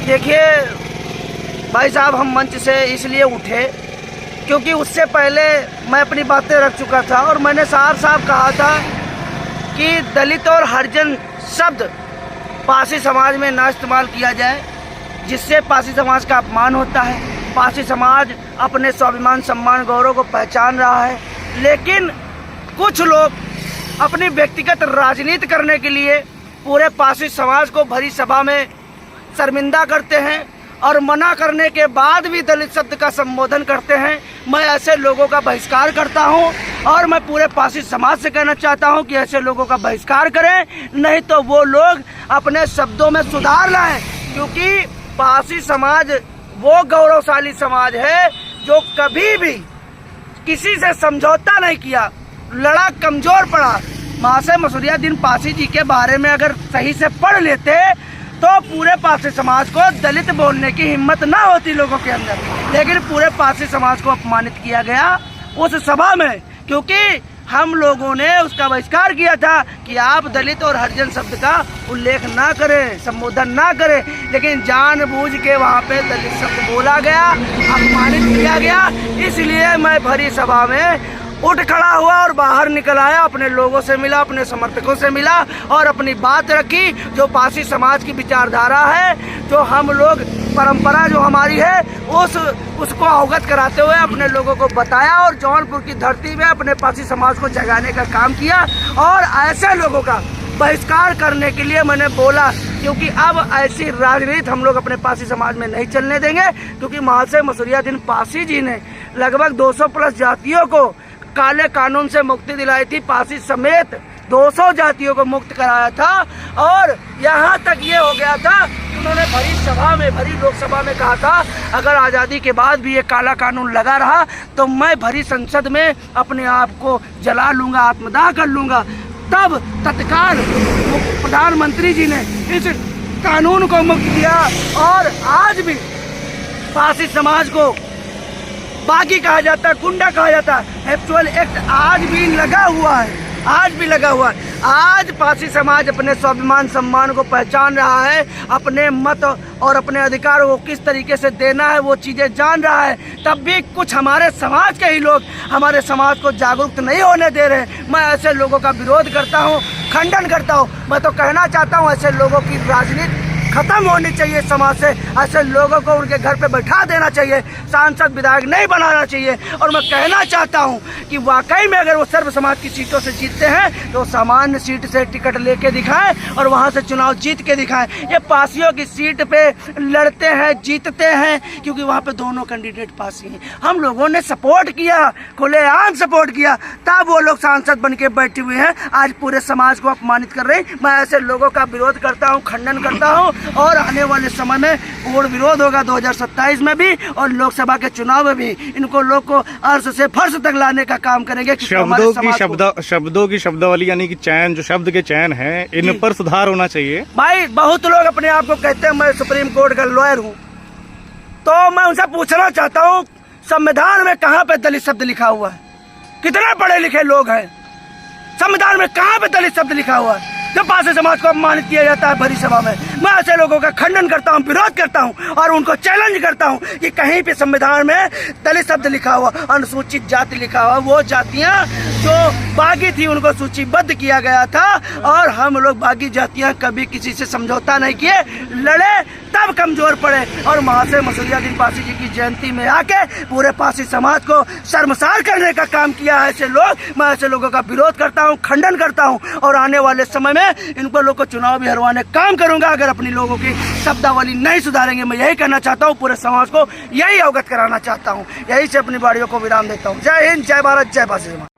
देखिए भाई साहब, हम मंच से इसलिए उठे क्योंकि उससे पहले मैं अपनी बातें रख चुका था और मैंने साफ साफ कहा था कि दलित और हरिजन शब्द पासी समाज में ना इस्तेमाल किया जाए, जिससे पासी समाज का अपमान होता है। पासी समाज अपने स्वाभिमान, सम्मान, गौरव को पहचान रहा है, लेकिन कुछ लोग अपनी व्यक्तिगत राजनीति करने के लिए पूरे पासी समाज को भरी सभा में शर्मिंदा करते हैं और मना करने के बाद भी दलित शब्द का संबोधन करते हैं। मैं ऐसे लोगों का बहिष्कार करता हूं और मैं पूरे पासी समाज से कहना चाहता हूं कि ऐसे लोगों का बहिष्कार करें, नहीं तो वो लोग अपने शब्दों में सुधार लाएं, क्योंकि पासी समाज वो गौरवशाली समाज है जो कभी भी किसी से समझौता नहीं किया, लड़ा, कमजोर पड़ा। महाशय मसूरिया दिन पासी जी के बारे में अगर सही से पढ़ लेते तो पूरे पासी समाज को दलित बोलने की हिम्मत ना होती लोगों के अंदर, लेकिन पूरे पासी समाज को अपमानित किया गया उस सभा में, क्योंकि हम लोगों ने उसका बहिष्कार किया था कि आप दलित और हरिजन शब्द का उल्लेख ना करें, संबोधन ना करें, लेकिन जानबूझ के वहाँ पे दलित शब्द बोला गया, अपमानित किया गया। इसलिए मैं भरी सभा में उठ खड़ा हुआ और बाहर निकल आया, अपने लोगों से मिला, अपने समर्थकों से मिला और अपनी बात रखी। जो पासी समाज की विचारधारा है, जो हम लोग परंपरा जो हमारी है, उसको अवगत कराते हुए अपने लोगों को बताया और जौनपुर की धरती में अपने पासी समाज को जगाने का काम किया। और ऐसे लोगों का बहिष्कार करने के लिए मैंने बोला, क्योंकि अब ऐसी राजनीति हम लोग अपने पासी समाज में नहीं चलने देंगे, क्योंकि महाशय मसूरिया दिन पासी जी ने लगभग 200 प्लस जातियों को काले कानून से मुक्ति दिलाई थी। पासी समेत 200 जातियों को मुक्त कराया था और यहाँ तक ये हो गया था कि उन्होंने भरी सभा में, भरी लोकसभा में कहा था, अगर आज़ादी के बाद भी ये काला कानून लगा रहा तो मैं भरी संसद में अपने आप को जला लूँगा, आत्मदाह कर लूँगा। तब तत्काल प्रधानमंत्री जी ने इस कानून को मुक्त किया और आज भी पासी समाज को बागी कहा जाता है, गुंडा कहा जाता है। एक्चुअल एक्ट आज भी लगा हुआ है, आज भी लगा हुआ है। आज पासी समाज अपने स्वाभिमान, सम्मान को पहचान रहा है, अपने मत और अपने अधिकार को किस तरीके से देना है वो चीज़ें जान रहा है। तब भी कुछ हमारे समाज के ही लोग हमारे समाज को जागरूक नहीं होने दे रहे। मैं ऐसे लोगों का विरोध करता हूँ, खंडन करता हूँ। मैं तो कहना चाहता हूँ ऐसे लोगों की राजनीति खत्म होनी चाहिए समाज से। ऐसे लोगों को उनके घर पे बैठा देना चाहिए, सांसद विधायक नहीं बनाना चाहिए। और मैं कहना चाहता हूं कि वाकई में अगर वो सर्व समाज की सीटों से जीतते हैं तो सामान्य सीट से टिकट लेके दिखाएं और वहां से चुनाव जीत के दिखाएं। ये पासियों की सीट पे लड़ते हैं, जीतते हैं, क्योंकि वहाँ पे दोनों कैंडिडेट पासी हैं। हम लोगों ने सपोर्ट किया, खुलेआम सपोर्ट किया, तब वो लोग सांसद बन के बैठे हुए हैं, आज पूरे समाज को अपमानित कर रहे हैं। मैं ऐसे लोगों का विरोध करता हूँ, खंडन करता हूँ और आने वाले समय में पूर्ण विरोध होगा 2027 में भी और लोकसभा के चुनाव में भी। इनको लोग को अर्श से फर्श तक लाने का काम करेंगे। शब्दों की शब्दावली यानी कि चयन, जो शब्द के चयन है, इन पर सुधार होना चाहिए। भाई बहुत लोग अपने आप को कहते हैं मैं सुप्रीम कोर्ट का लॉयर हूँ, तो मैं उनसे पूछना चाहता हूँ संविधान में कहाँ पे दलित शब्द लिखा हुआ है? कितने पढ़े लिखे लोग हैं, संविधान में कहाँ पे दलित शब्द लिखा हुआ है? जब पासी समाज को अपमानित किया जाता है भरी सभा में, मैं ऐसे लोगों का खंडन करता हूं, विरोध करता हूं और उनको चैलेंज करता हूं कि कहीं पे संविधान में दलित शब्द लिखा हुआ, अनुसूचित जाति लिखा हुआ, वो जातियां जो बागी थी उनको सूचीबद्ध किया गया था और हम लोग बागी जातियां कभी किसी से समझौता नहीं किए, लड़े तब कमजोर पड़े। और महाशय मसूरिया दिन पासी जी की जयंती में आके पूरे पासी समाज को शर्मसार करने का काम किया है ऐसे लोग। मैं ऐसे लोगों का विरोध करता हूं, खंडन करता हूं और आने वाले समय में इनको लोग को चुनाव भी हरवाने काम करूंगा अगर अपनी लोगों की शब्दावली नहीं सुधारेंगे। मैं यही कहना चाहता हूं, पूरे समाज को यही अवगत कराना चाहता हूं। यही से अपनी बाड़ियों को विराम देता हूं। जय हिंद, जय भारत, जय पासी समाज।